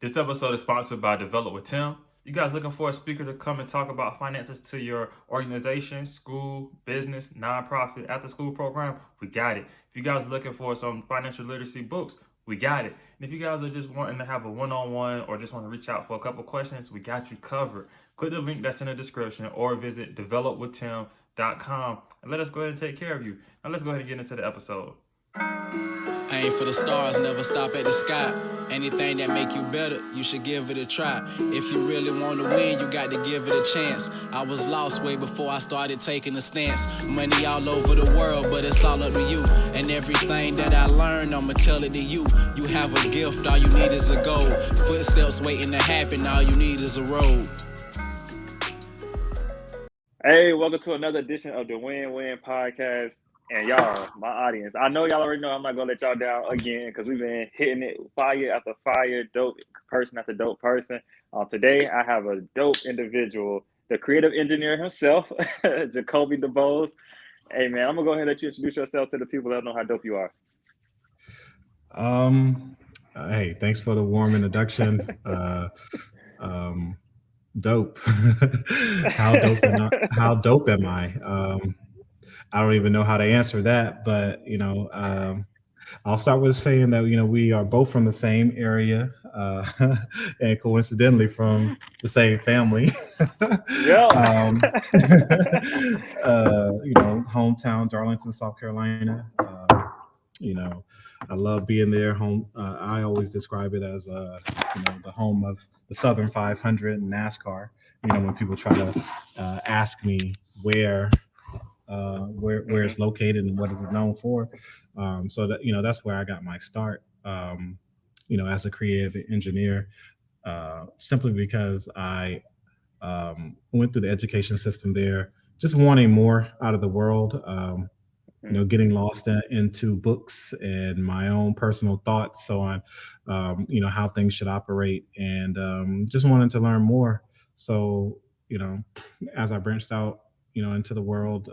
This episode is sponsored by Develop with Tim. You guys looking for a speaker to come and talk about finances to your organization, school, business, nonprofit, after school program? We got it. If you guys are looking for some financial literacy books, we got it. And if you guys are just wanting to have a one-on-one or just want to reach out for a couple questions, we got you covered. Click the link that's in the description or visit developwithtim.com and let us go ahead and take care of you. Now let's go ahead and get into the episode. Aim for the stars, never stop at the sky. Anything that make you better, you should give it a try. If you really want to win, you got to give it a chance. I was lost way before I started taking a stance. Money all over the world, but it's all up to you. And everything that I learned, I'ma tell it to you. You have a gift, all you need is a goal. Footsteps waiting to happen, all you need is a road. Hey, welcome to another edition of the Win-Win Podcast. And y'all, my audience, I know y'all already know I'm not going to let y'all down again because we've been hitting it fire after fire, dope person after dope person. Today, I have a dope individual, the creative engineer himself, Jacoby DuBose. Hey, man, I'm going to go ahead and let you introduce yourself to the people that know how dope you are. Hey, thanks for the warm introduction. Dope. How dope am I? I don't even know how to answer that, but I'll start with saying that we are both from the same area, and coincidentally from the same family. Yeah. Hometown, Darlington, South Carolina. I love being there. I always describe it as the home of the Southern 500 and NASCAR. When people try to ask me where it's located and what is it known for. So that that's where I got my start. As a creative engineer, simply because I went through the education system there, just wanting more out of the world. Getting lost into books and my own personal thoughts on, how things should operate, and just wanted to learn more. So, as I branched out, into the world,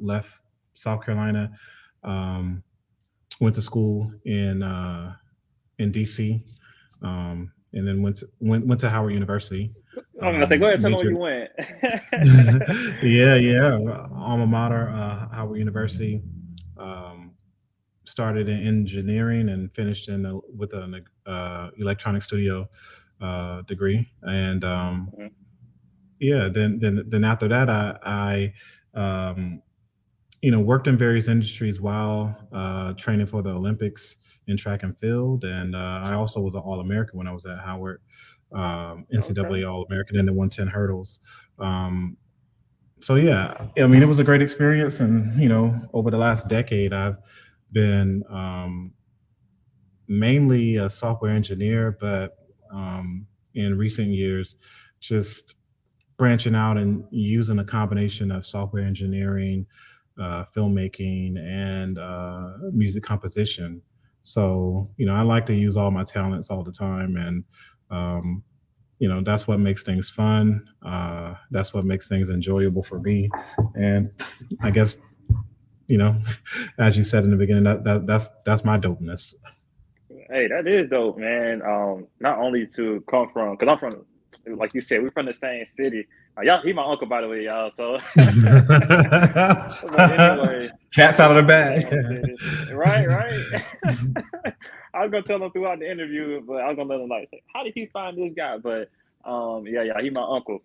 left South Carolina, went to school in DC, and then went to Howard University. I'm going to say, go ahead and tell them where you went. yeah. Alma mater, Howard University. Started in engineering and finished with an electronic studio degree. And then after that, I worked in various industries while training for the Olympics in track and field. And I also was an All-American when I was at Howard, NCAA All-American in the 110 hurdles. So yeah, I mean, it was a great experience. And, over the last decade, I've been mainly a software engineer, but in recent years, just branching out and using a combination of software engineering, filmmaking, and music composition. So, I like to use all my talents all the time. And, that's what makes things fun. That's what makes things enjoyable for me. And I guess, as you said in the beginning, that's my dopeness. Hey, that is dope, man. Not only to come from, because I'm from, like you said, we're from the same city. Y'all, he my uncle, by the way, y'all. So, but anyway, cat's out of the bag. Right. I was gonna tell him throughout the interview, but I was gonna let him say, how did he find this guy? But yeah, he my uncle.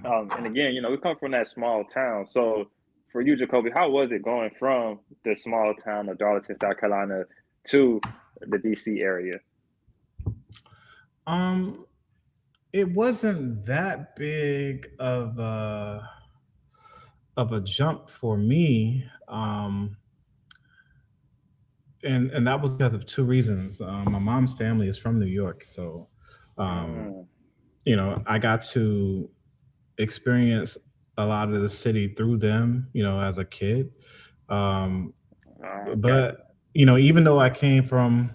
And again, we come from that small town. So for you, Jacoby, how was it going from the small town of Darlington, South Carolina, to the DC area? It wasn't that big of a jump for me. And that was because of two reasons. My mom's family is from New York, so I got to experience a lot of the city through them, as a kid. But even though I came from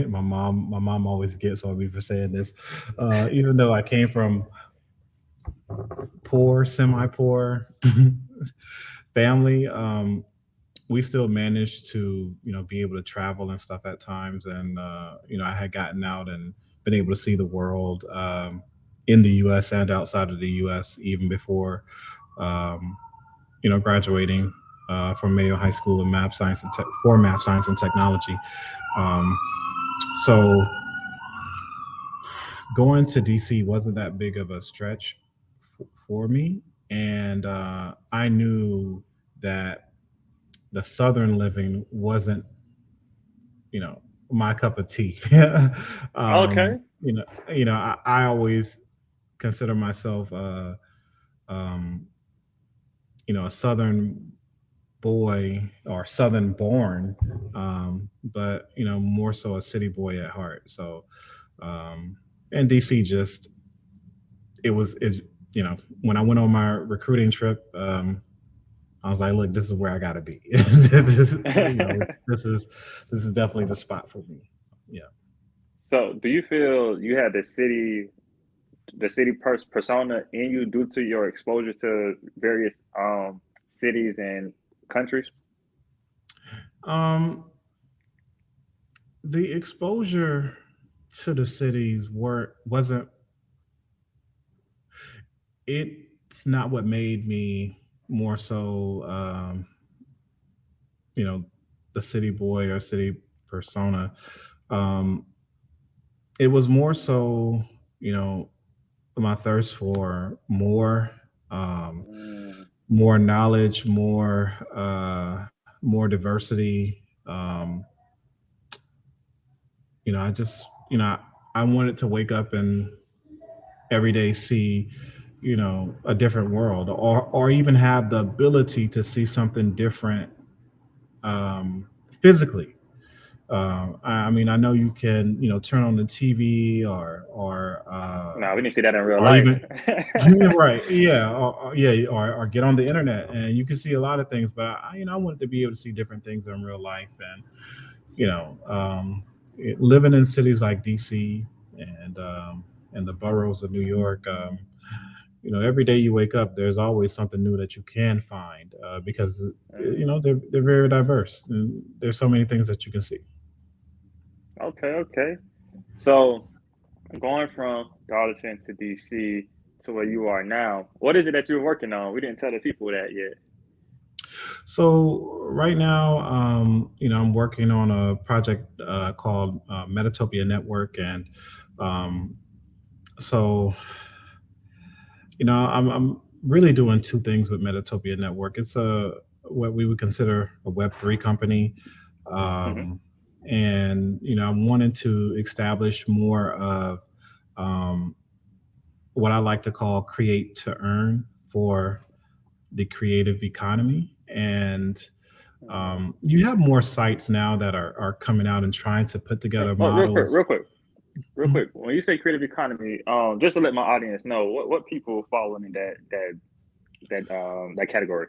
my mom always gets on me for saying this. Even though I came from poor, semi-poor family, we still managed to be able to travel and stuff at times, and I had gotten out and been able to see the world, in the U.S. and outside of the U.S. even before um, graduating from Mayo High School in math science and for math science and technology. Um, so going to DC wasn't that big of a stretch for me, and I knew that the southern living wasn't my cup of tea. Okay. I always consider myself um, a southern boy or southern born, but more so a city boy at heart. So um, and DC just when I went on my recruiting trip, I was like, look, this is where I gotta be. This is definitely the spot for me. Yeah. So, do you feel you had the city persona in you due to your exposure to various cities and countries? Um, the exposure to the cities wasn't it's not what made me more so you know the city boy or city persona. Um, it was more so you know my thirst for um, Mm, more knowledge, more diversity. I just I wanted to wake up and every day see a different world, or even have the ability to see something different, physically. I mean, I know you can turn on the TV, no, we need to see that in real or life. even yeah, right, yeah, yeah, or get on the internet and you can see a lot of things. But I wanted to be able to see different things in real life, and you know, living in cities like DC and the boroughs of New York. Every day you wake up, there's always something new that you can find, because Mm, they're very diverse. And there's so many things that you can see. okay, okay. So, going from Darlington to DC to where you are now, what is it that you're working on? We didn't tell the people that yet. So right now, I'm working on a project called Metatopia Network, and um, so I'm really doing two things with Metatopia Network. It's a what we would consider a Web3 company, Hmm. um, and I'm wanting to establish more of um, what I like to call create to earn for the creative economy. And Hmm. you have more sites now that are coming out and trying to put together Oh, real quick, real models. quick, real quick. When you say creative economy, just to let my audience know, what people fall in that category.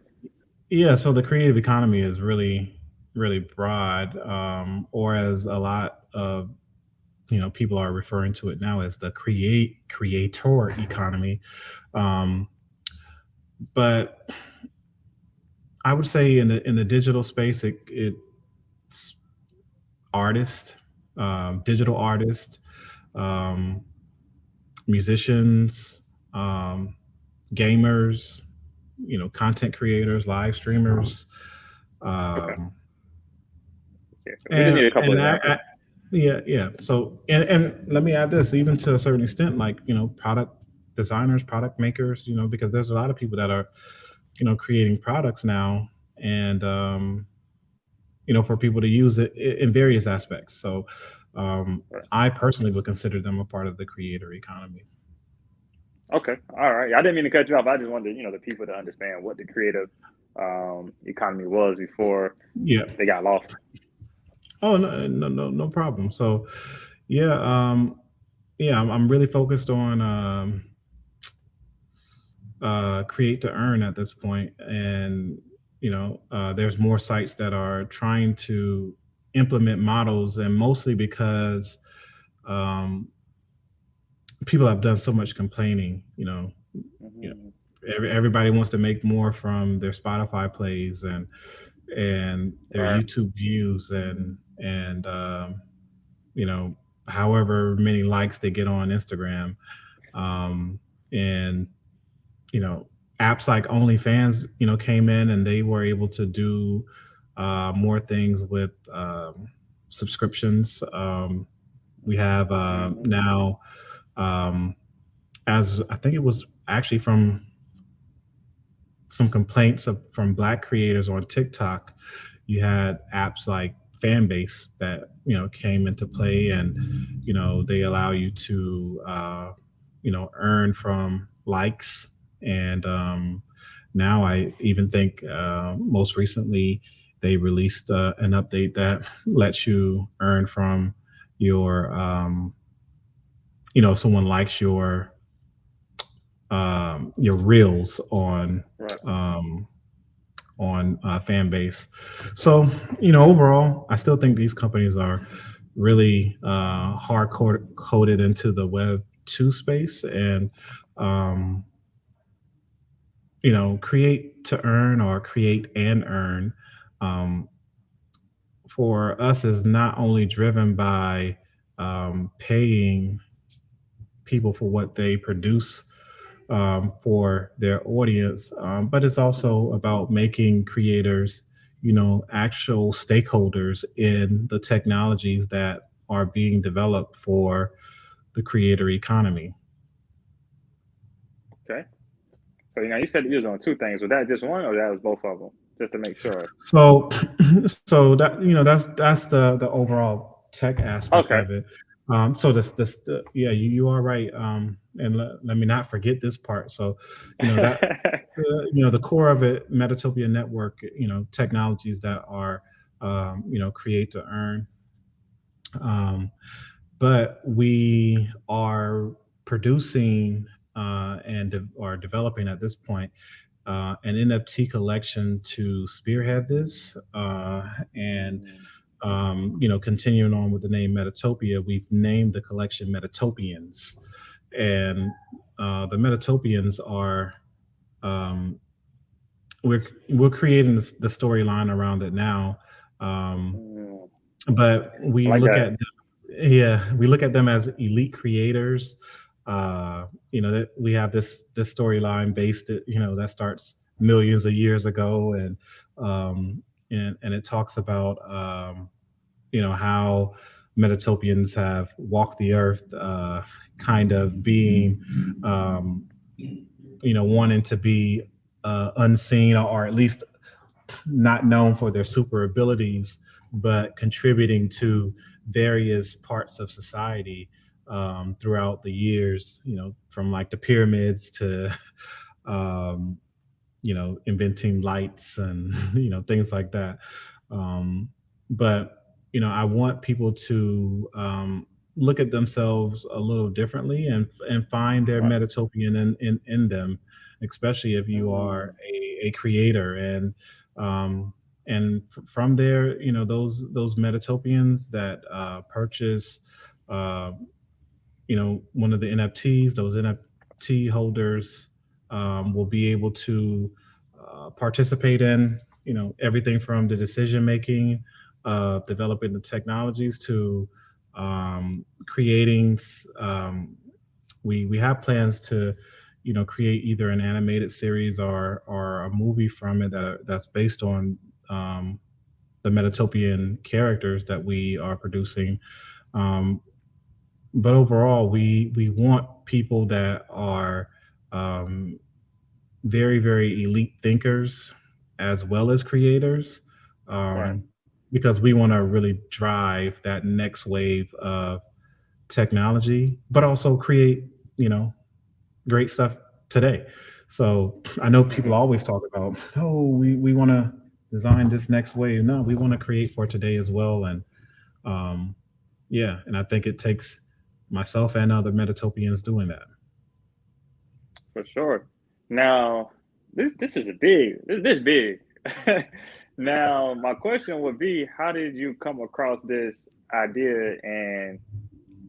Yeah, so the creative economy is really, really broad, or as a lot of people are referring to it now as the creator economy. Um, but I would say in the digital space, it's artists, digital artists, um, musicians, um, gamers, content creators, live streamers, Okay, um, yeah. We just and need a couple I examples. yeah, yeah. So and let me add this, even to a certain extent, like product designers, product makers, because there's a lot of people that are creating products now, and for people to use it in various aspects. So Right. I personally would consider them a part of the creator economy. Okay, all right. I didn't mean to cut you off. I just wanted the people to understand what the creative economy was before Yeah. they got lost. Oh, no, no, no, no problem. So yeah, yeah, I'm really focused on create to earn at this point, and there's more sites that are trying to implement models, and mostly because um, people have done so much complaining. You Hmm. everybody wants to make more from their Spotify plays, and and their Right. YouTube views, and you know, however many likes they get on Instagram, um, and you know, apps like OnlyFans, came in and they were able to do more things with subscriptions. We have Hmm. now, um, as I think it was actually from some complaints from Black creators on TikTok, you had apps like Fanbase that came into play, and they allow you to earn from likes, and now I even think most recently they released an update that lets you earn from your if someone likes your reels Right. um, fan base. So, overall, I still think these companies are really hard coded into the Web 2 space, and, um, create to earn or create and earn um, for us is not only driven by paying people for what they produce for their audience, but it's also about making creators, actual stakeholders in the technologies that are being developed for the creator economy. Okay. So you said you was on two things. Was that just one, or that was both of them? Just to make sure. So, so that that's the overall tech aspect Okay. of it. So yeah, you are right. And let me not forget this part. So, that the core of it, Metatopia Network, technologies that are create to earn. Um, but we are producing and are developing at this point an NFT collection to spearhead this. And Mm, continuing on with the name Metatopia, we've named the collection Metatopians, and the Metatopians are um, we're creating the storyline around it now, um, mm. but I we like look that. at them, yeah, we look at them as elite creators. That we have this storyline based, that starts millions of years ago, um, and it talks about how Metatopians have walked the earth, kind of being, um, wanting to be unseen, or at least not known for their super abilities, but contributing to various parts of society throughout the years, from like the pyramids to, um, inventing lights and, things like that. Um, but, I want people to look at themselves a little differently, and find their Right. metatopian in them, especially if you are Mm, a creator. Um, from there, those metatopians that purchase, uh, one of the NFTs, those NFT holders will be able to participate in, everything from the decision making, developing the technologies to creating. We have plans to, create either an animated series or a movie from it that's based on the Metatopian characters that we are producing. Um, but overall, we want people that are um, very very elite thinkers as well as creators, right. because we want to really drive that next wave of technology, but also create great stuff today. So I know people Hmm. always talk about, oh, we want to design this next wave. No, we want to create for today as well. And um, yeah, and I think it takes myself and other Metatopians doing that. For sure. Now, this is a big. This big. Now, my question would be, how did you come across this idea and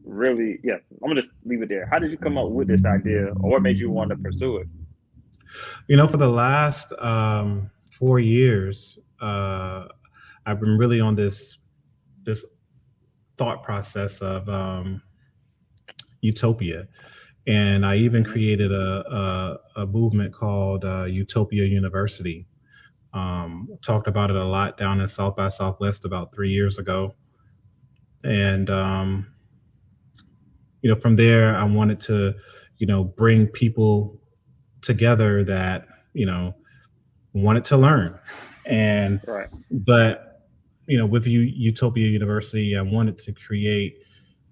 really? Yeah, I'm gonna just leave it there. How did you come up with this idea, or what made you want to pursue it? For the last 4 years, I've been really on this thought process of utopia, and I even Hmm. created a movement called Utopia University. Talked about it a lot down in South by Southwest about 3 years ago, and from there I wanted to bring people together that wanted to learn, and Right. but with Utopia University, I wanted to create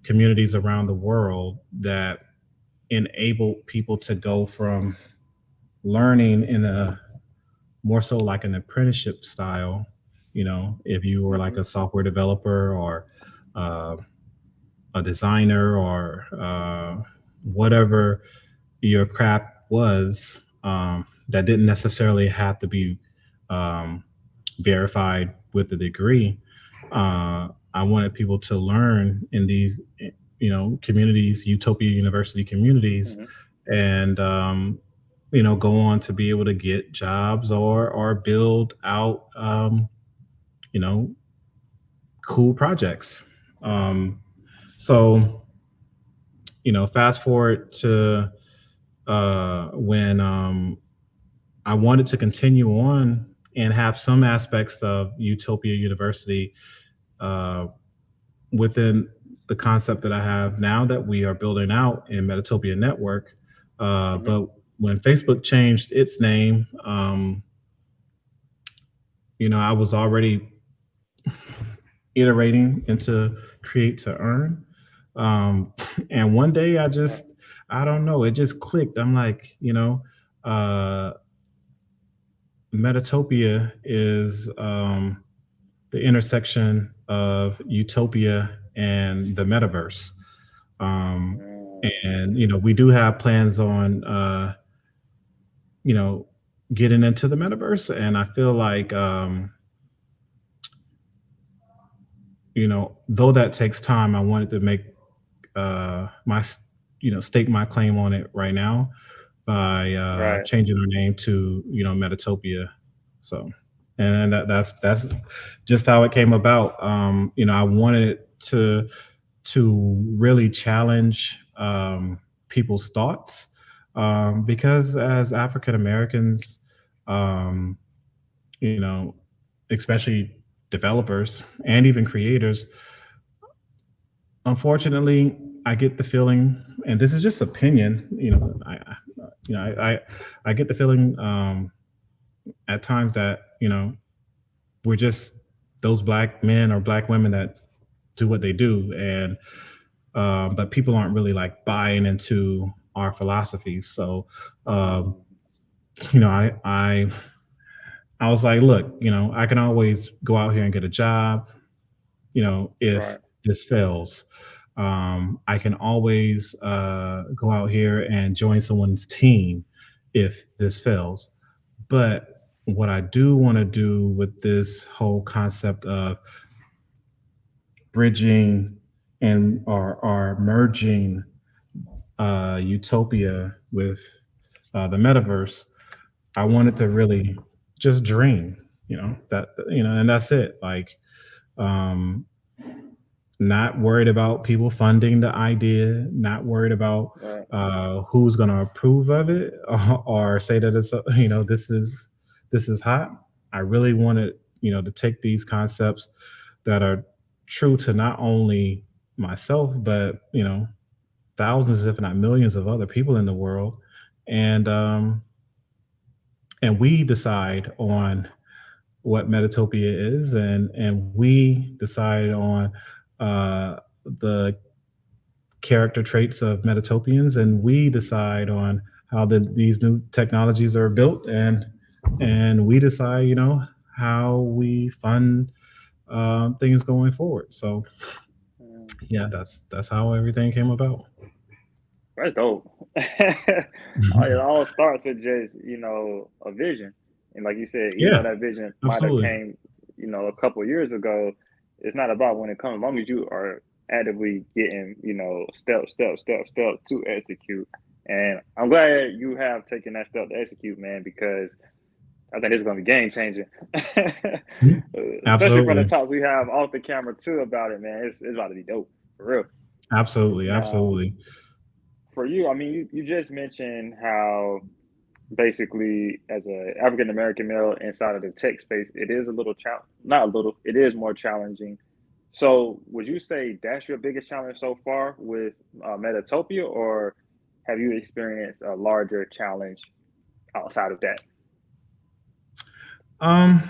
communities around the world that enable people to go from learning in a more so like an apprenticeship style. If you were like Hmm. a software developer or uh, a designer or whatever your craft was, that didn't necessarily have to be um, verified with a degree. I wanted people to learn in these, communities, Utopia University communities, Hmm. and go on to be able to get jobs or build out, you know, cool projects. Um, so fast forward to when I wanted to continue on and have some aspects of Utopia University uh, within the concept that I have now that we are building out in Metatopia Network. Hmm. But when Facebook changed its name, I was already iterating into create to earn. Um, and one day Right. I don't know, it just clicked. I'm like, uh, Metatopia is the intersection of utopia and the metaverse. Um, and we do have plans on you know getting into the metaverse, and I feel like though that takes time, I wanted to make my stake my claim on it right now by Right. changing our name to Metatopia. So, and that's just how it came about. I wanted to really challenge people's thoughts, because as African Americans, um, you know, especially developers and even creators, unfortunately, I get the feeling, and this is just opinion. I get the feeling at times that we're just those black men or black women that do what they do, and but people aren't really like buying into our philosophies. So, um, Mhm. I was like, look, I can always go out here and get a job. If Right. this fails, I can always go out here and join someone's team if this fails. But what I do want to do with this whole concept of bridging and or merging utopia with the metaverse, I wanted to really just dream, and that's it. Like, um, not worried about people funding the idea, not worried about Right. who's going to approve of it or say that it's this is hot. I really wanted to take these concepts that are true to not only myself but thousands, if not millions, of other people in the world, and we decide on what Metatopia is, and we decide on the character traits of Metatopians, and we decide on how these new technologies are built, and we decide, how we fund things going forward. So Mm. yeah, that's how everything came about. That's dope. It all starts with just, a vision. And like you said, even Yeah, though that vision might have absolutely. came, a couple of years ago, it's not about when it comes, as long as you are actively getting, step to execute. And I'm glad you have taken that step to execute, man, because I think it's going to be game changing, Mhm. especially from the Absolutely. talks we have off the camera too about it, man. It's about to be dope for real. Absolutely. Now, Absolutely. for you, I mean, you just mentioned how basically as a African American male inside of the tech space, it is a little not a little, it is more challenging. So, would you say that's your biggest challenge so far with Metatopia, or have you experienced a larger challenge outside of that? Um,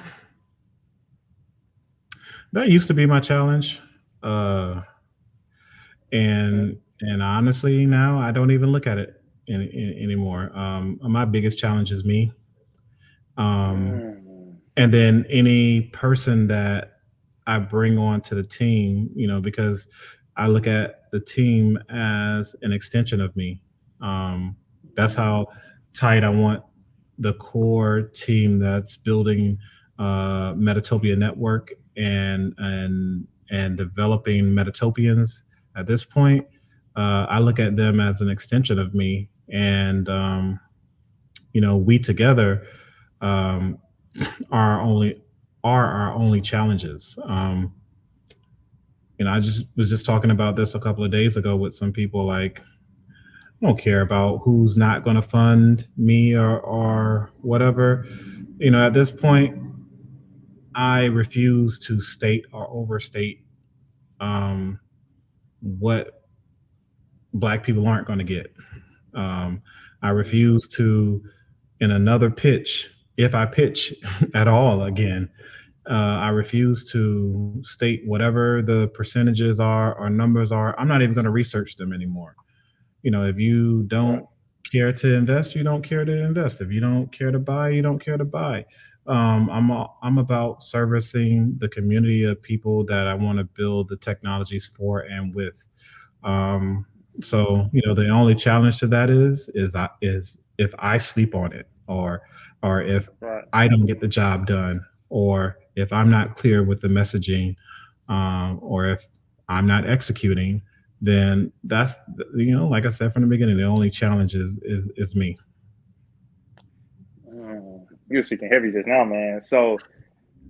that used to be my challenge. Uh, and honestly, now I don't even look at it anymore. My biggest challenge is me. Um, Mm, and then any person that I bring on to the team, because I look at the team as an extension of me. Um, that's mm, how tight I want the core team that's building Metatopia Network and developing Metatopians. At this point, I look at them as an extension of me, and we together um, are only are our only challenges. I just was just talking about this a couple of days ago with some people. Like, I don't care about who's not going to fund me or whatever. At this point, I refuse to state or overstate um, what Black people aren't going to get. Um, I mm, refuse to, in another pitch, if I pitch at all again, I refuse to state whatever the percentages are or numbers are. I'm not even going to research them anymore. If you right, don't care to invest, you don't care to invest. If you don't care to buy, you don't care to buy. I'm about servicing the community of people that I want to build the technologies for and with. Um, so the only challenge to that is if I sleep on it, or if right. I don't get the job done, or if I'm not clear with the messaging, or if I'm not executing, then that's like I said from the beginning, the only challenge is me. You were speaking heavy just now, man. So,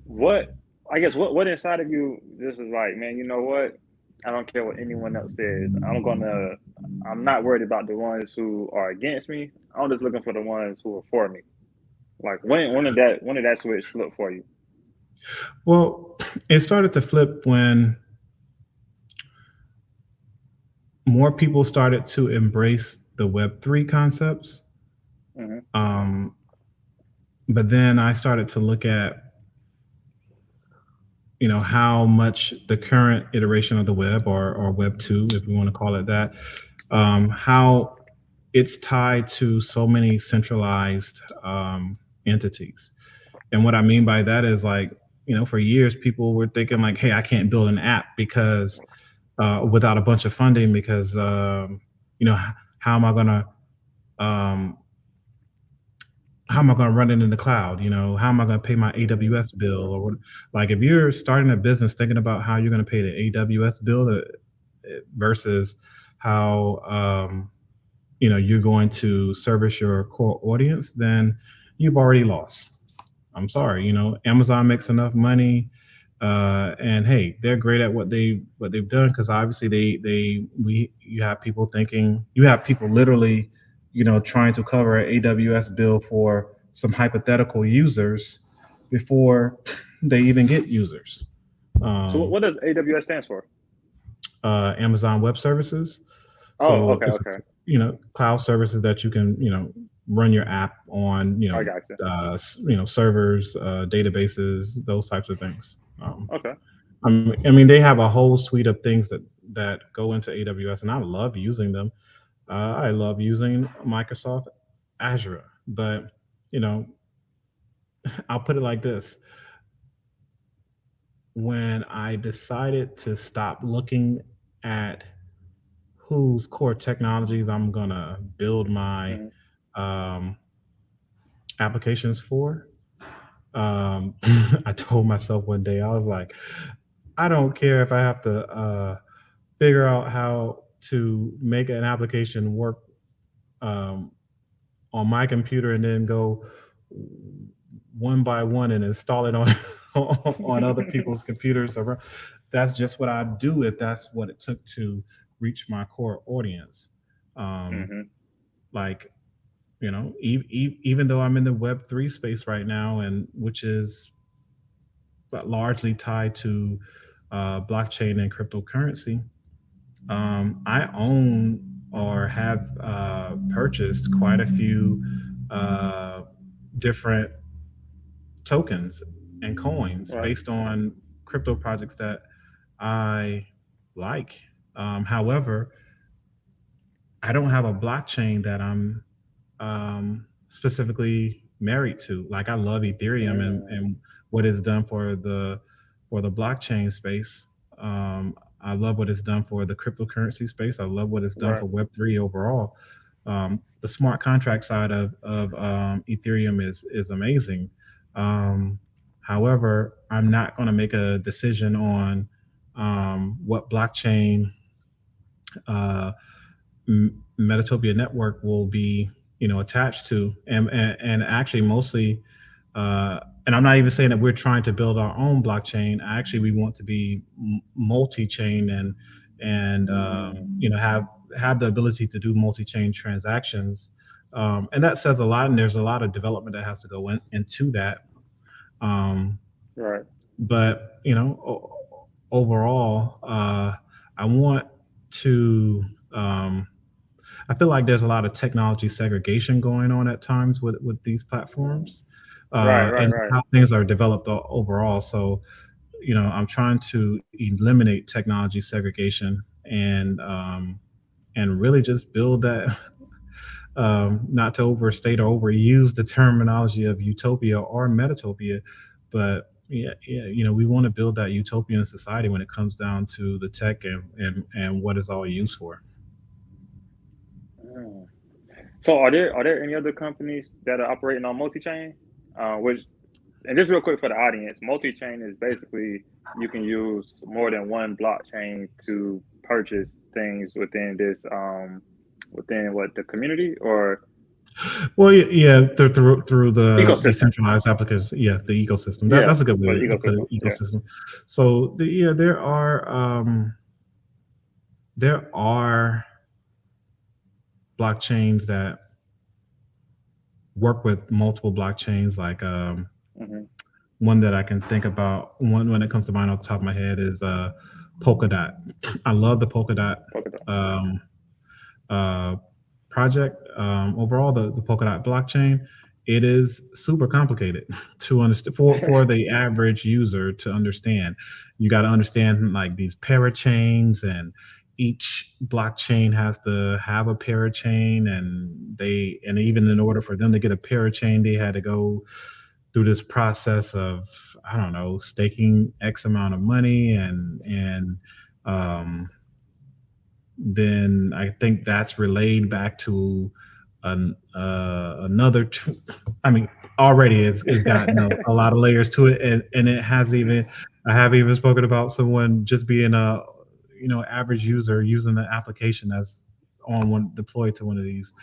what? I guess what inside of you just is like, man. You know what? I don't care what anyone else says. I'm not worried about the ones who are against me. I'm just looking for the ones who are for me. Like when did that switch flip for you? Well, it started to flip when more people started to embrace the Web3 concepts. Hmm. Um, but then I started to look at how much the current iteration of the web, or Web 2, if we want to call it that, how it's tied to so many centralized entities. And what I mean by that is, like, for years people were thinking like, hey, I can't build an app because without a bunch of funding, because how am I going to um, run it in the cloud? How am I going to pay my Hmm. AWS bill? Or what? Like, if you're starting a business thinking about how you're going to pay the AWS bill versus how you're going to service your core audience, then you've already lost. I'm sorry. Amazon makes enough money, and hey, they're great at what they've done, because obviously you have people literally, trying to cover an AWS bill for some hypothetical users before they even get users. So what, Um, what does AWS stands for? Amazon Web Services. Oh, So okay, it's okay. cloud services that you can run your app on, I got you. servers, databases, those types of things. Okay. I mean, they have a whole suite of things that go into AWS, and I love using them. I love using Microsoft Azure, but you know, I'll put it like this: when I decided to stop looking at whose core technologies I'm gonna build my Hmm. um, applications for, I told myself one day, I was like, I don't care if I have to figure out how to make an application work um, on my computer and then go one by one and install it on on other people's computers. That's just what I do if that's what it took to reach my core audience. Um, Hmm. like even though I'm in the Web3 space right now, and which is largely tied to blockchain and cryptocurrency, I own or have purchased quite a few uh, different tokens and coins Right. based on crypto projects that I like. However, I don't have a blockchain that I'm specifically married to. Like I love Ethereum Mm. and what it's done for the blockchain space. I love what it's done for the cryptocurrency space. I love what it's done Right. for Web3 overall. The smart contract side of Ethereum is amazing. Um, However, I'm not going to make a decision on what blockchain uh, Metatopia network will be, attached to, and actually mostly, and I'm not even saying that we're trying to build our own blockchain. Actually, we want to be multi-chain and have the ability to do multi-chain transactions, and that says a lot. And there's a lot of development that has to go into that. Um, Right. but overall, I want to. Um, I feel like there's a lot of technology segregation going on at times with these platforms, Right. Right. and Right. how things are developed overall. So, I'm trying to eliminate technology segregation and really just build that. Not to overstate or overuse the terminology of utopia or metatopia, but yeah, we want to build that utopian society when it comes down to the tech and what it's all used for. Mm. So are there any other companies that are operating on multi-chain? Which and just real quick for the audience, multi-chain is basically you can use more than one blockchain to purchase things within this within what the community or Well, yeah, through the ecosystem. decentralized applicants, yeah, the ecosystem. Yeah, That's a good for the way to put it, ecosystem. Yeah. ecosystem. So yeah, there are blockchains that work with multiple blockchains. Like Hmm. one that I can think about, one when it comes to mind off the top of my head is Polkadot. I love the Polkadot Polkadot. um, uh, project. Overall, the Polkadot blockchain, it is super complicated to understand for the average user to understand. You got to understand like these parachains, and each blockchain has to have a parachain, and even in order for them to get a parachain, they had to go through this process of, I don't know, staking X amount of money, and um, then I think that's relayed back to another. I mean, already it's gotten a lot of layers to it, and it has even. I have even spoken about someone just being a average user using the application as on one deployed to one of these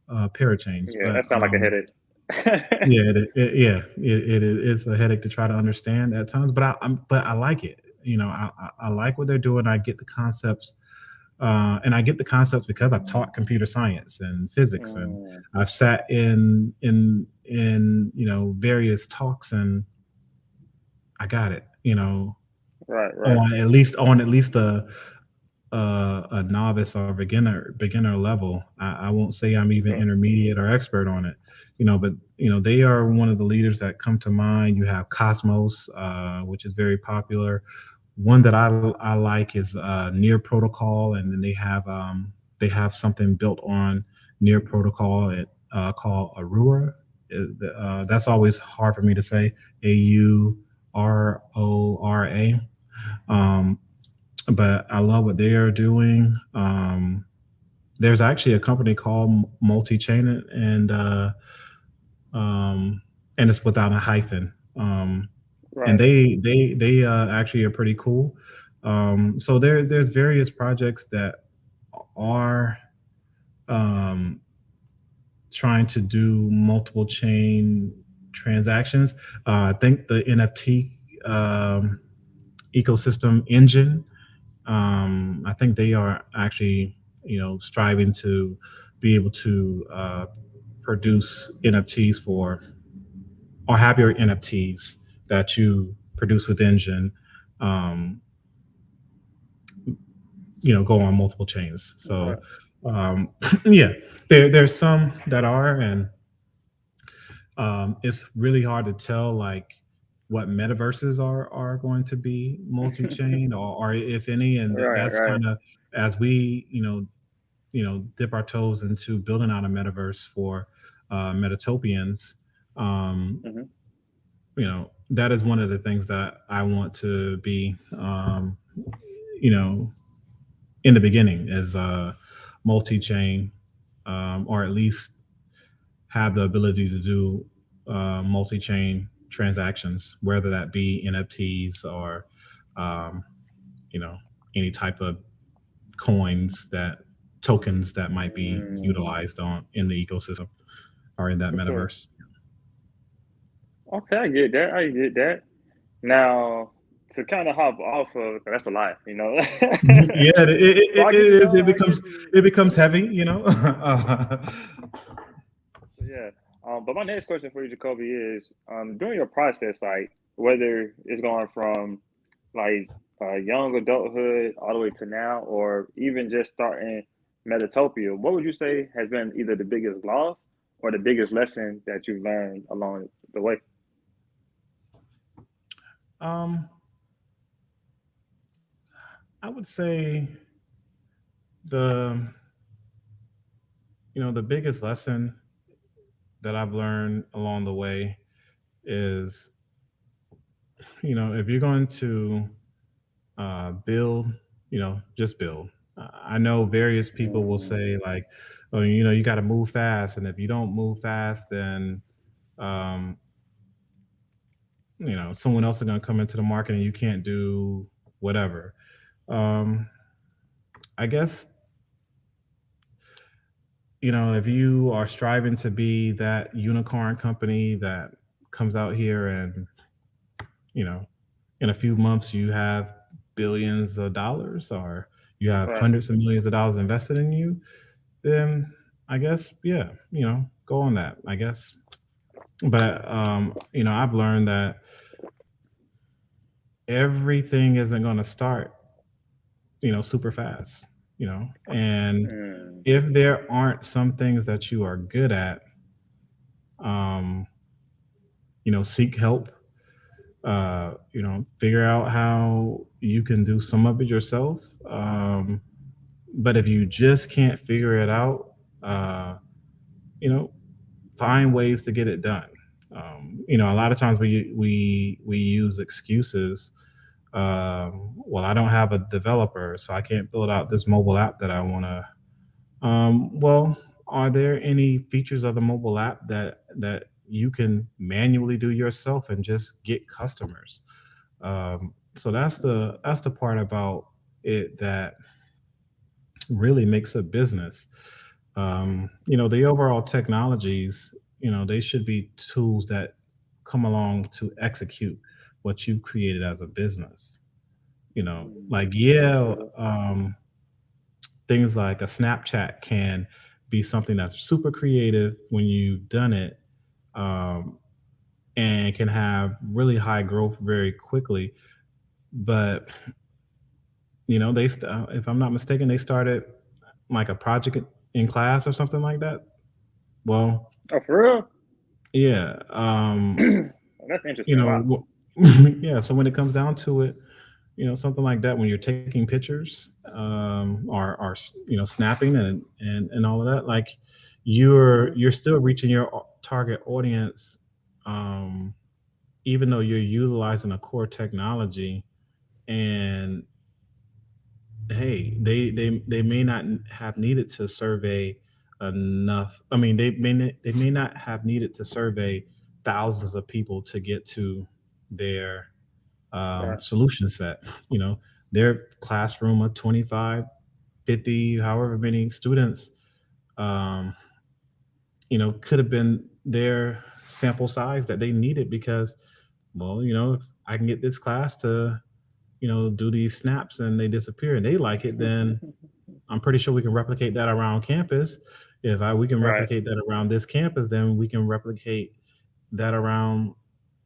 parachains. Yeah, But that sounds like a headache. yeah, it's a headache to try to understand at times. But I like it. I like what they're doing. I get the concepts, and I get the concepts because I've taught computer science and physics, and Mm, I've sat in various talks, and I got it. right, right. On at least a novice or beginner level. I won't say I'm even Okay. intermediate or expert on it, but they are one of the leaders that come to mind. You have Cosmos, which is very popular. One that I like is Near Protocol, and then they have something built on Near Protocol called Aurora. That's always hard for me to say. Aurora. Um, but I love what they are doing. There's actually a company called Multi Chain, um, and it's without a hyphen. And Right. they actually are pretty cool. So there's various projects that are um, trying to do multiple chain. transactions. I think the NFT um, ecosystem engine. I think they are actually, striving to be able to produce NFTs for or have your NFTs that you produce with Engine, um, go on multiple chains. So, Right. yeah, there's some that are, and it's really hard to tell like what metaverses are going to be multi-chain or if any, and Right, that's right. kind of as we dip our toes into building out a metaverse for metatopians. um Hmm. that is one of the things that I want to be you know in the beginning is multi-chain, or at least have the ability to do multi-chain transactions, whether that be NFTs or um, you know any type of coins that tokens that might be Mm, utilized on in the ecosystem or in that for sure. metaverse. Okay, I get that. I get that. Now, to kind of hop off of, 'cause that's a lot, you know. Yeah, So I get, it becomes heavy, yeah. But my next question for you, Jacoby, is during your process, like whether it's going from like young adulthood all the way to now, or even just starting Metatopia, what would you say has been either the biggest loss or the biggest lesson that you've learned along the way? um I would say the the biggest lesson that I've learned along the way is, if you're going to build, just build. I know various people will Mm, say like, oh, you got to move fast, and if you don't move fast, then um, someone else is going to come into the market, and you can't do whatever. Um, I guess if you are striving to be that unicorn company that comes out here and you know in a few months you have billions of dollars, or you have right. hundreds of millions of dollars invested in you, then I guess, yeah, go on that, I guess. But I've learned that everything isn't going to start, super fast, and Mm, if there aren't some things that you are good at, um, seek help. Figure out how you can do some of it yourself. But if you just can't figure it out, uh, you know, find ways to get it done. A lot of times we use excuses. Well, I don't have a developer, so I can't build out this mobile app that I want to. Well, are there any features of the mobile app that you can manually do yourself and just get customers? So that's the part about it that really makes a business. The overall technologies, they should be tools that come along to execute what you've created as a business. Like, I yeah, feel that. things like a Snapchat can be something that's super creative when you've done it, um, and can have really high growth very quickly. But if I'm not mistaken, they started like a project in class or something like that. Well, Oh, for yeah, real? That's you interesting. Wow. know, yeah. So when it comes down to it, something like that, when you're taking pictures, or snapping and all of that, like you're still reaching your target audience, um, even though you're utilizing a core technology. And hey, they may not have needed to survey enough. I mean, they may not have needed to survey thousands of people to get to their Right. solution set. Their classroom of 25, 50, however many students, um, could have been their sample size that they needed because, well, if I can get this class to, do these snaps and they disappear and they like it, then I'm pretty sure we can replicate that around campus. If we can Right. replicate that around this campus, then we can replicate that around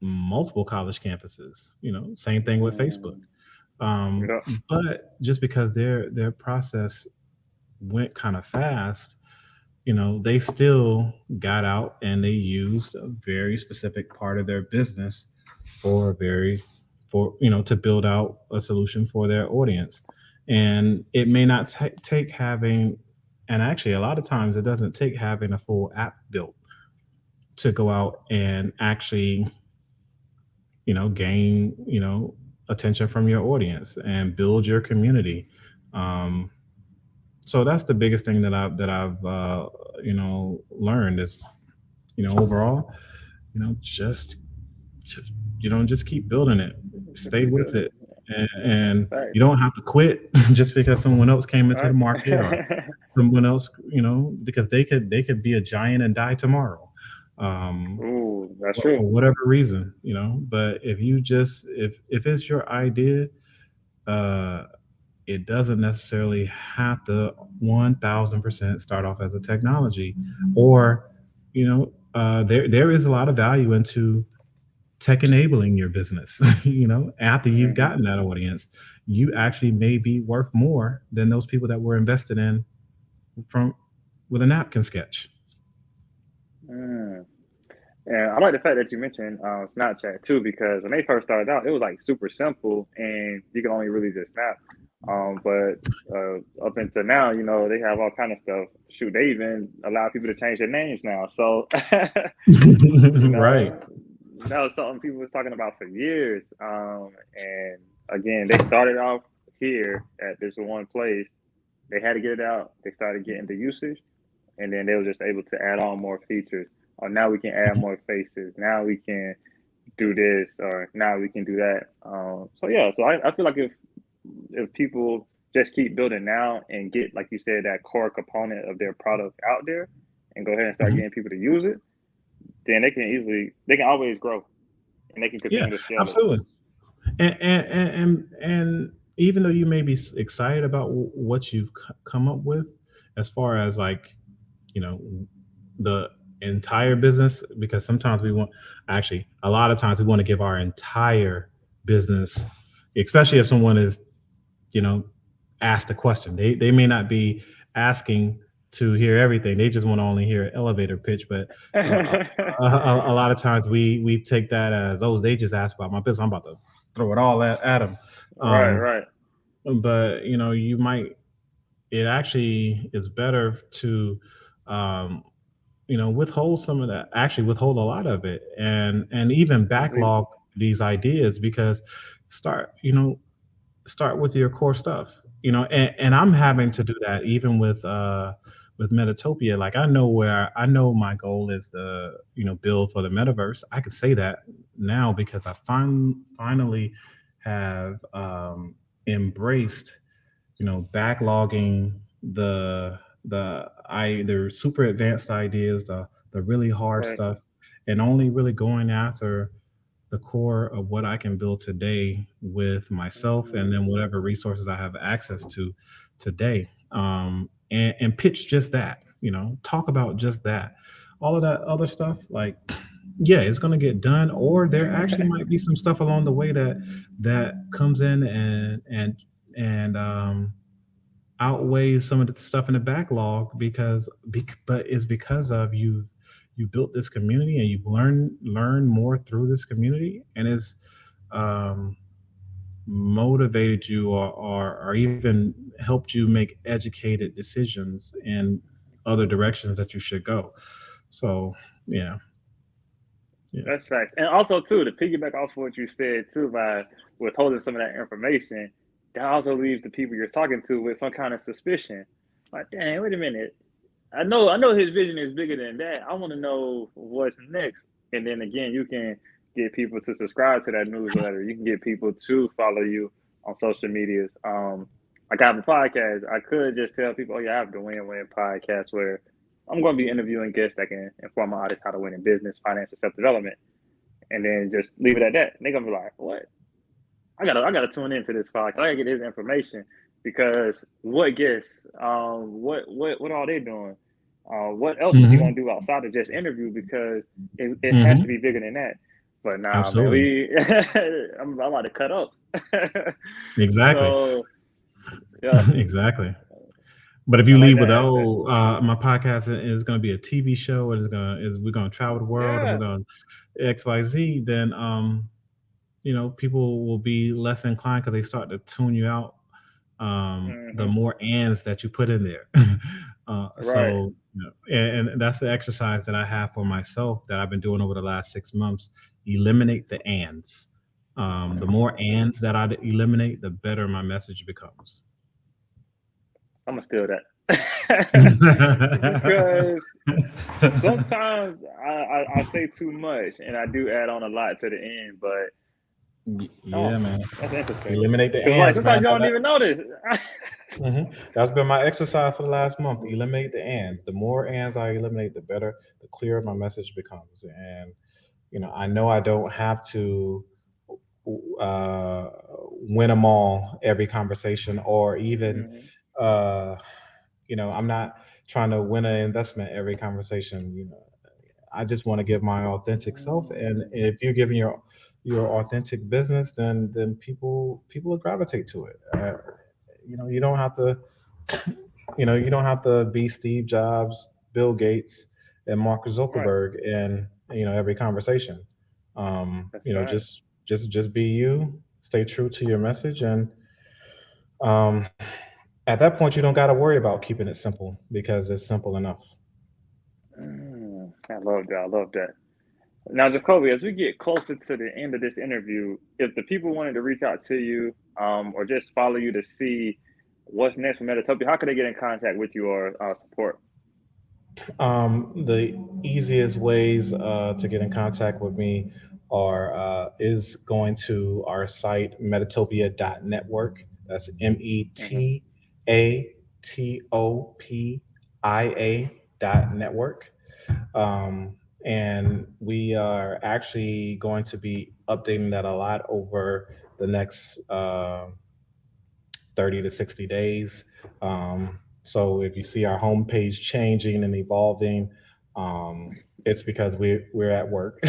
multiple college campuses. Same thing with Facebook. Mm, Um, yeah. but just because their process went kind of fast, they still got out and they used a very specific part of their business for a very for to build out a solution for their audience. And it may not take having, and actually a lot of times it doesn't take having a full app built to go out and actually gain attention from your audience and build your community. um, so that's the biggest thing that I've learned is overall, just just keep building it, Just stay keep with building. it, and Right. you don't have to quit just because someone else came into the Right. market or someone else, because they could be a giant and die tomorrow, Ooh, that's for true. whatever reason. But if you just if it's your idea, uh it doesn't necessarily have to 1000% start off as a technology, or there is a lot of value into tech enabling your business. After you've Hmm. gotten that audience, you actually may be worth more than those people that were invested in from with a napkin sketch. Mm. And I like the fact that you mentioned Snapchat too, because when they first started out, it was like super simple, and you can only really just snap. But up until now, they have all kind of stuff. Shoot, they even allow people to change their names now. So, you Right. know, that was something people was talking about for years. And again, they started off here at this one place. They had to get it out. They started getting the usage, and then they were just able to add on more features. Or now we can add more faces. Now we can do this, or now we can do that. So yeah, so I feel like if people just keep building now and get, like you said, that core component of their product out there, and go ahead and start Mhm. getting people to use it, then they can always grow, and they can Yeah, continue to scale it. absolutely. And even though you may be excited about what you've come up with, as far as like you know the entire business, because sometimes we want, actually a lot of times we want to give our entire business, especially if someone is you know asked a question. They may not be asking to hear everything, they just want to only hear an elevator pitch. But a lot of times we take that as, oh, they just asked about my business, I'm about to throw it all at them. Right, um, right. but you might, it actually is better to um, withhold some of that, actually withhold a lot of it, and even Completely. backlog these ideas, because start start with your core stuff, and I'm having to do that even with Metatopia. Like, I know my goal is the build for the metaverse. I could say that now because I finally have embraced backlogging the super advanced ideas, the really hard Right. stuff, and only really going after the core of what I can build today with myself, and then Mm. whatever resources I have access to today. And pitch just that, talk about just that. All of that other stuff, like, yeah, it's going to get done, or there actually might be some stuff along the way that comes in and outweighs some of the stuff in the backlog, but it's because of you built this community and you've learned more through this community, and it's um, motivated you, or even helped you make educated decisions in other directions that you should go. So yeah, yeah. That's facts. And also too, to piggyback off what you said too, by withholding some of that information, that also leaves the people you're talking to with some kind of suspicion. Like, dang, wait a minute. I know his vision is bigger than that. I want to know what's next. And then again, you can get people to subscribe to that newsletter. You can get people to follow you on social medias. Like I have a podcast. I could just tell people, oh yeah, I have the Win Win podcast where I'm going to be interviewing guests that can inform my audience how to win in business, finance, and self development, and then just leave it at that. And they're gonna be like, "What? I gotta tune into this podcast. I gotta get his information because what guests? What are they doing? What else is he gonna Hmm. do outside of just interview? Because it has to Hmm. be bigger than that. But nah, man, Absolutely. I'm about to cut up. Exactly. So yeah, Exactly. But if I you like leave with, that answer. oh, my podcast is going to be a TV show, and is we're going to travel the world, and we're Yeah. going to XYZ, then people will be less inclined because they start to tune you out. The Hmm. more ands that you put in there. Right. And that's the exercise that I have for myself that I've been doing over the last 6 months. Eliminate the ands. The more ands that I eliminate, the better my message becomes. I'm gonna steal that because sometimes I say too much and I do add on a lot to the end, but Yeah, oh, man. that's interesting. Eliminate the Because like ands, sometimes man. you don't even notice. That's been my exercise for the last month. Eliminate the ands. The more ands I eliminate, the better, the clearer my message becomes. And I know I don't have to uh, win them all every conversation, or even Hmm. uh, I'm not trying to win an investment every conversation. I just want to give my authentic self, and if you're giving your authentic business, then people will gravitate to it. You don't have to you don't have to be Steve Jobs, Bill Gates, and Mark Right. Zuckerberg in every conversation. That's right. Just be you, stay true to your message, and um, at that point, you don't got to worry about keeping it simple because it's simple enough. I love that. I love that. Now, Jacoby, as we get closer to the end of this interview, if the people wanted to reach out to you, or just follow you to see what's next for Metatopia, how could they get in contact with you or support? The easiest ways to get in contact with me are is going to our site metatopia.network. That's Hmm. METATOPIA dot network. And we are actually going to be updating that a lot over the next 30 to 60 days. So if you see our homepage changing and evolving, it's because we're at work.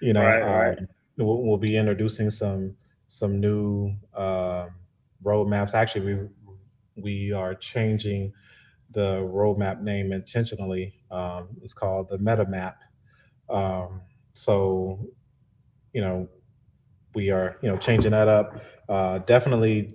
you know, Right, right. um, we'll be introducing some new roadmaps. Actually, we are changing the roadmap name intentionally. It's called the Meta Map. So you know we are changing that up. Definitely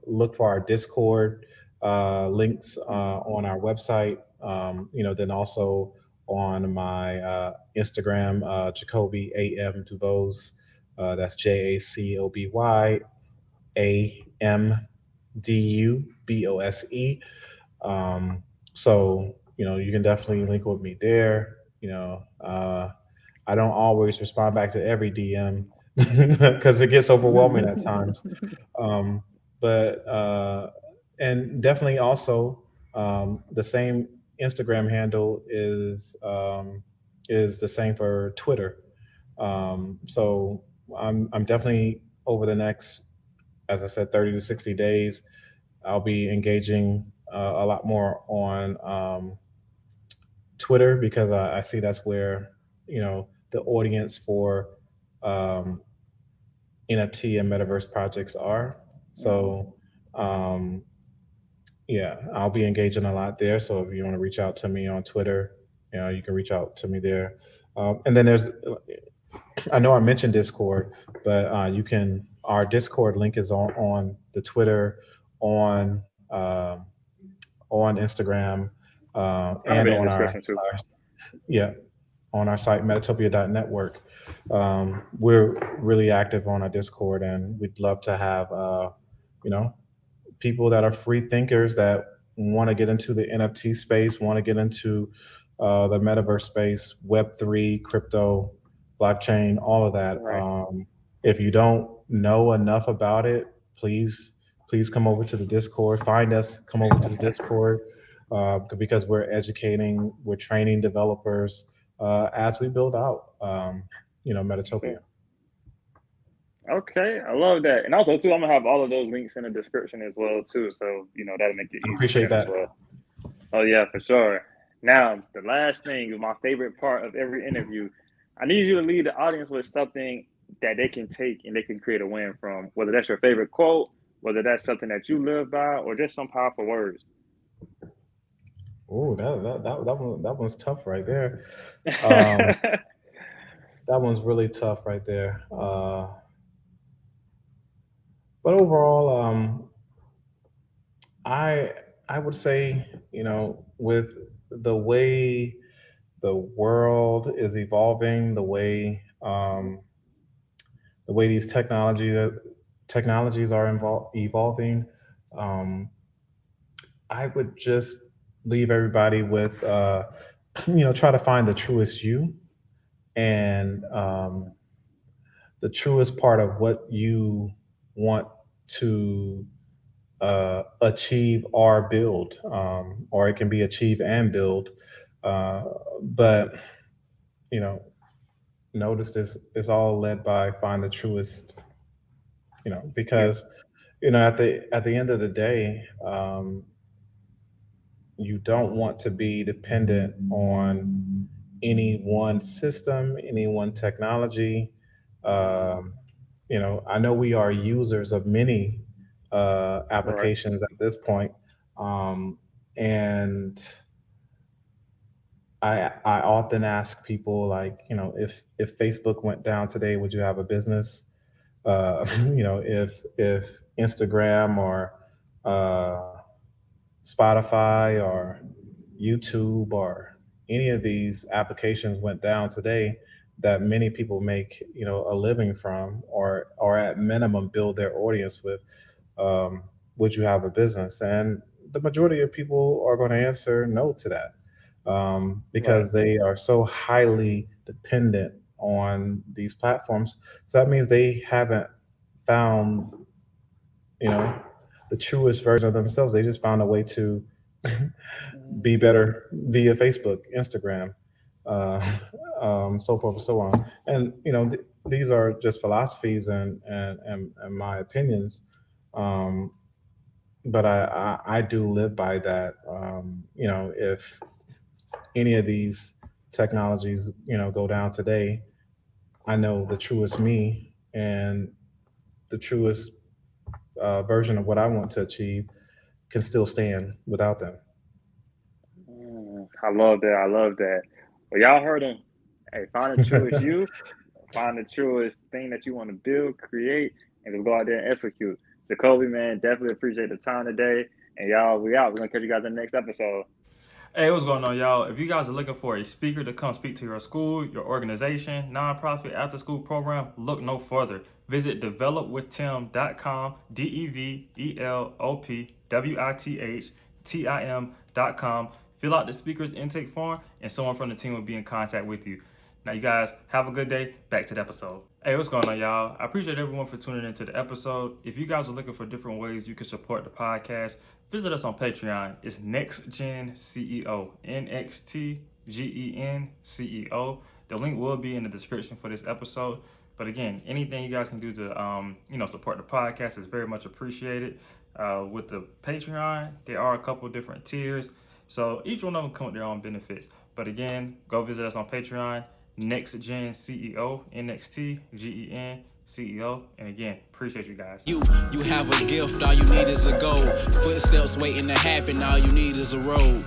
look for our Discord links on our website. Then also on my Instagram, Jacoby AM DuBose. That's JACOBYAMDUBOSE. So you can definitely link with me there. I don't always respond back to every DM because it gets overwhelming at times. Um, but and definitely also the same Instagram handle is the same for Twitter. So I'm definitely over the next, as I said, 30 to 60 days, I'll be engaging a lot more on Twitter because I see that's where the audience for um, NFT and metaverse projects are. Hmm. So um, yeah, I'll be engaging a lot there. So if you want to reach out to me on Twitter, you can reach out to me there. And then I know I mentioned Discord, but you can. Our Discord link is on the Twitter, on on Instagram, I'll have and it in the on description too. our yeah, on our site metatopia.network. We're really active on our Discord, and we'd love to have you know people that are free thinkers that want to get into the NFT space, want to get into the metaverse space, Web3, crypto, blockchain, all of that. Right. If you don't know enough about it, please come over to the Discord. Find us, come over to the Discord. because we're educating, we're training developers as we build out, Metatopia. Okay, I love that. And also too, I'm gonna have all of those links in the description as well too. So that'll make it easy for Appreciate them as that. well. Oh yeah, for sure. Now the last thing, my favorite part of every interview, I need you to lead the audience with something that they can take and they can create a win from. Whether that's your favorite quote, whether that's something that you live by, or just some powerful words. Oh, that one's tough right there. Um, that one's really tough right there. But overall, I I would say, with the way the world is evolving, the way these technologies are evolving, um, I would just leave everybody with, try to find the truest you, and the truest part of what you want to achieve or build, or it can be achieve and build. Uh, but you know, notice this is all led by find the truest. Yeah, Because at the end of the day, you don't want to be dependent on any one system, any one technology. Um, I know we are users of many right. applications at this point, and I often ask people, like, if Facebook went down today, would you have a business? If Instagram or uh, Spotify or YouTube or any of these applications went down today that many people make, a living from, or at minimum build their audience with, um, would you have a business? And the majority of people are going to answer no to that, Right. because they are so highly dependent on these platforms. So that means they haven't found, you know, the truest version of themselves. They just found a way to be Yeah. better via Facebook, Instagram, uh, so forth and so on. And these are just philosophies and my opinions. Um, but I do live by that. If any of these technologies, go down today, I know the truest me and the truest version of what I want to achieve can still stand without them. I love that. I love that. Well, y'all heard him. Hey, find the truest you, find the truest thing that you want to build, create, and just go out there and execute. Jacoby, man, definitely appreciate the time today. And y'all, we out. We're gonna catch you guys in the next episode. Hey, what's going on, y'all? If you guys are looking for a speaker to come speak to your school, your organization, nonprofit, after school program, look no further. Visit developwithtim.com, developwithtim.com. Fill out the speaker's intake form, and someone from the team will be in contact with you. Now, you guys have a good day. Back to the episode. Hey, what's going on, y'all? I appreciate everyone for tuning into the episode. If you guys are looking for different ways you can support the podcast, visit us on Patreon. It's Next Gen CEO, NXTGEN CEO. The link will be in the description for this episode. But again, anything you guys can do to support the podcast is very much appreciated. With the Patreon, there are a couple different tiers, so each one of them come with their own benefits. But again, go visit us on Patreon. Next Gen CEO, NXTGEN CEO. And again, appreciate you guys. You have a gift, all you need is a goal. Footsteps waiting to happen, all you need is a road.